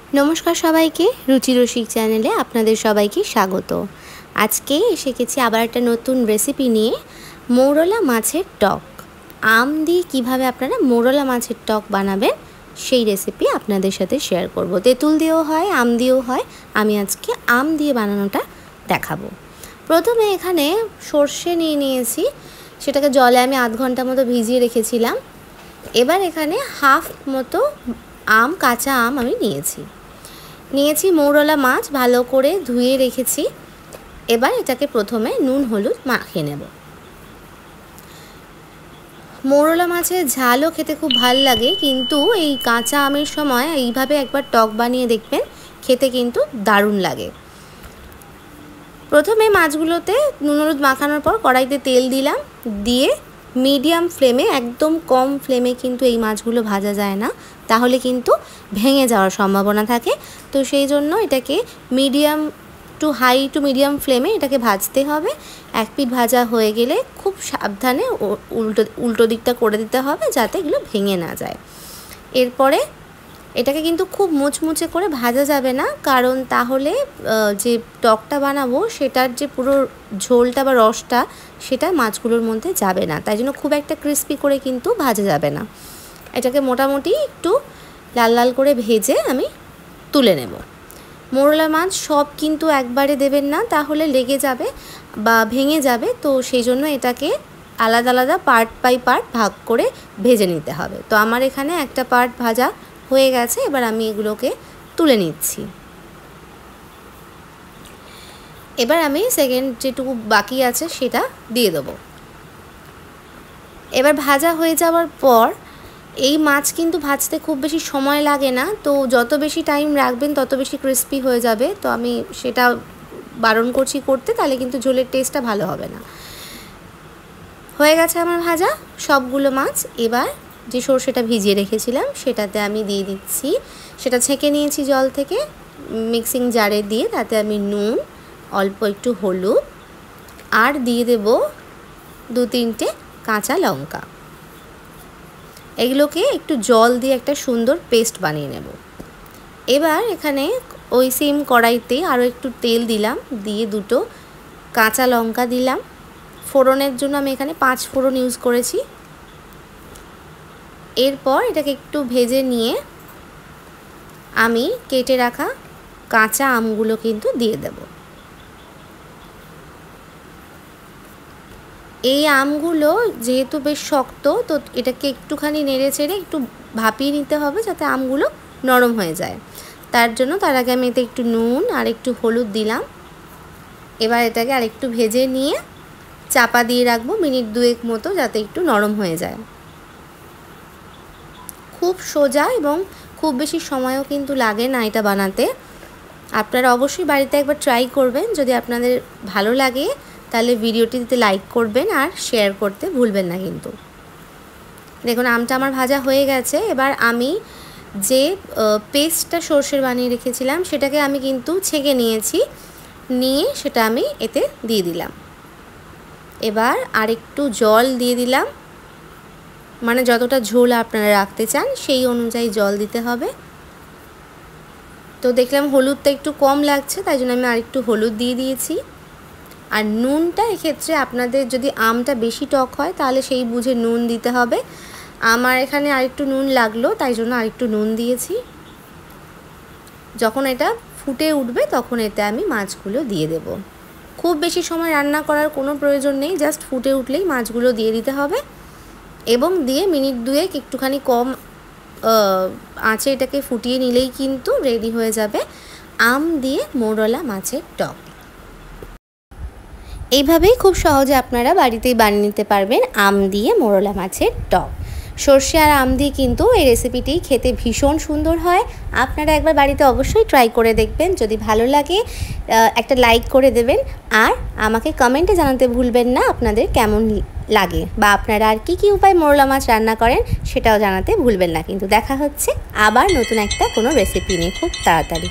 नमस्कार सबाइके रुचि रसिक चैनेले आपनादेर सबाइके स्वागत। आज के एसे गेছি आबार एक नतून रेसिपि निये मौरला माछेर टक। आम दिये किभाबे आपनारा मौरला माछेर टक बानाबेन सेई रेसिपि आपनादेर साथे शेयर करब। तेतुल दिয়েও হয়, आम दिয়েও হয়। आमी आजके आम दिये बानानोटा देखाबो। प्रथमे एखाने सर्षे निये निয়েছি, सेटाके जले आमी आध घंटा मतो भिजिए रेखेছিলাম। एबार एखाने हाफ मतो आम काँचा आम आमी निয়েছি मौरला माछ भालो करे धुए रेखेছি। एबार एटाके प्रथमे नुन हलुद माखिए नेब। मौरला माछेर झालও खेते खूब भालो लागे, किन्तु এই কাঁচা আমের সময় এইভাবে একবার টক বানিয়ে দেখবেন, খেতে কিন্তু দারুণ লাগে। প্রথমে মাছগুলোতে নুন হলুদ মাখানোর পর কড়াইতে তেল দিলাম, দিয়ে মিডিয়াম ফ্লেমে একদম কম ফ্লেমে কিন্তু এই মাছগুলো ভাজা যায় না, তাহলে কিন্তু ভেঙে যাওয়ার সম্ভাবনা থাকে। তো সেই জন্য এটাকে medium to high to medium ফ্লেমে এটাকে ভাজতে হবে। এক পিঠ ভাজা হয়ে গেলে খুব সাবধানে উল্টো দিকটা করে দিতে হবে, যাতে এগুলো ভেঙে না যায়। এরপরে এটাকে কিন্তু খুব মুচমুচে করে ভাজা যাবে না, কারণ তাহলে যে টকটা বানাবো সেটার যে পুরো ঝোলটা বা রসটা সেটা মাছগুলোর মধ্যে যাবে না। তাই জন্য খুব একটা ক্রিস্পি করে কিন্তু ভাজা যাবে না। এটাকে মোটামুটি একটু লাল লাল করে ভেজে আমি তুলে নেব। মৌরলা মাছ সব কিন্তু একবারে দেবেন না, তাহলে লেগে যাবে বা ভেঙে যাবে। তো সেই জন্য এটাকে আলাদা আলাদা পার্ট বাই পার্ট ভাগ করে ভেজে নিতে হবে। তো আমার এখানে একটা পার্ট ভাজা হয়ে গেছে, এবার আমি এগুলোকে তুলে নিচ্ছি। এবার আমি সেকেন্ড যেটুকু বাকি আছে সেটা দিয়ে দেবো। এবার ভাজা হয়ে যাওয়ার পর এই মাছ কিন্তু ভাজতে খুব বেশি সময় লাগে না, তো যত বেশি টাইম রাখবেন তত বেশি ক্রিস্পি হয়ে যাবে। তো আমি সেটা বারণ করছি করতে, তাহলে কিন্তু ঝোলের টেস্টটা ভালো হবে না। হয়ে গেছে আমার ভাজা সবগুলো মাছ। এবার যে সরষেটা ভিজিয়ে রেখেছিলাম সেটাতে আমি দিয়ে দিচ্ছি। সেটা ছেঁকে নিয়েছি জল থেকে, মিক্সিং জারে দিয়ে তাতে আমি নুন, অল্প একটু হলুদ আর দিয়ে দেব 2-3টে কাঁচা লঙ্কা। এগুলোকে একটু জল দিয়ে একটা সুন্দর পেস্ট বানিয়ে নেব। এবার এখানে ওই সেম কড়াইতে আরও একটু তেল দিলাম, দিয়ে 2টো কাঁচা লঙ্কা দিলাম। ফোড়নের জন্য আমি এখানে 5 ফোড়ন ইউজ করেছি। এরপর এটাকে একটু ভেজে নিয়ে আমি কেটে রাখা কাঁচা আমগুলো কিন্তু দিয়ে দেব। এই আমগুলো যেহেতু বেশ শক্ত, তো এটাকে একটুখানি নেড়ে চেড়ে একটু ভাপিয়ে নিতে হবে, যাতে আমগুলো নরম হয়ে যায়। তার আগে আমি এতে একটু নুন আর একটু হলুদ দিলাম। এবার এটাকে আরেকটু ভেজে নিয়ে চাপা দিয়ে রাখবো মিনিট 2 মতো, যাতে একটু নরম হয়ে যায়। খুব সোজা এবং খুব বেশি সময়ও কিন্তু লাগে না এটা বানাতে। আপনারা অবশ্যই বাড়িতে একবার ট্রাই করবেন। যদি আপনাদের ভালো লাগে তাহলে ভিডিওটিতে লাইক করবেন আর শেয়ার করতে ভুলবেন না কিন্তু। দেখুন আমটা আমার ভাজা হয়ে গেছে। এবার আমি যে পেস্টটা সরষের বানিয়ে রেখেছিলাম সেটাকে আমি কিন্তু ছেঁকে নিয়েছি, নিয়ে সেটা আমি এতে দিয়ে দিলাম। এবার আরেকটু জল দিয়ে দিলাম, মানে যতটা ঝোল আপনারা রাখতে চান সেই অনুযায়ী জল দিতে হবে। তো দেখলাম হলুদটা একটু কম লাগছে, তাই জন্য আমি আরেকটু হলুদ দিয়ে দিয়েছি। আর নুনটা এক্ষেত্রে আপনাদের যদি আমটা বেশি টক হয় তাহলে সেই বুঝে নুন দিতে হবে। আমার এখানে আরেকটু নুন লাগলো, তাই জন্য আরেকটু নুন দিয়েছি। যখন এটা ফুটে উঠবে তখন এতে আমি মাছগুলো দিয়ে দেব। খুব বেশি সময় রান্না করার কোনো প্রয়োজন নেই, জাস্ট ফুটে উঠলেই মাছগুলো দিয়ে দিতে হবে এবং দিয়ে মিনিট 2 একটুখানি কম আঁচে এটাকে ফুটিয়ে নিলেই কিন্তু রেডি হয়ে যাবে আম দিয়ে মৌরলা মাছের টক। এইভাবেই খুব সহজে আপনারা বাড়িতেই বানিয়ে নিতে পারবেন আম দিয়ে মৌরলা মাছের টক। সর্ষে আর আম দিয়ে কিন্তু এই রেসিপিটি খেতে ভীষণ সুন্দর হয়। আপনারা একবার বাড়িতে অবশ্যই ট্রাই করে দেখবেন। যদি ভালো লাগে একটা লাইক করে দেবেন, আর আমাকে কমেন্টে জানাতে ভুলবেন না আপনাদের কেমন লাগে, বা আপনারা আর কী উপায় মৌরলা মাছ রান্না করেন সেটাও জানাতে ভুলবেন না। কিন্তু দেখা হচ্ছে আবার নতুন একটা কোনো রেসিপি নিয়ে খুব তাড়াতাড়ি।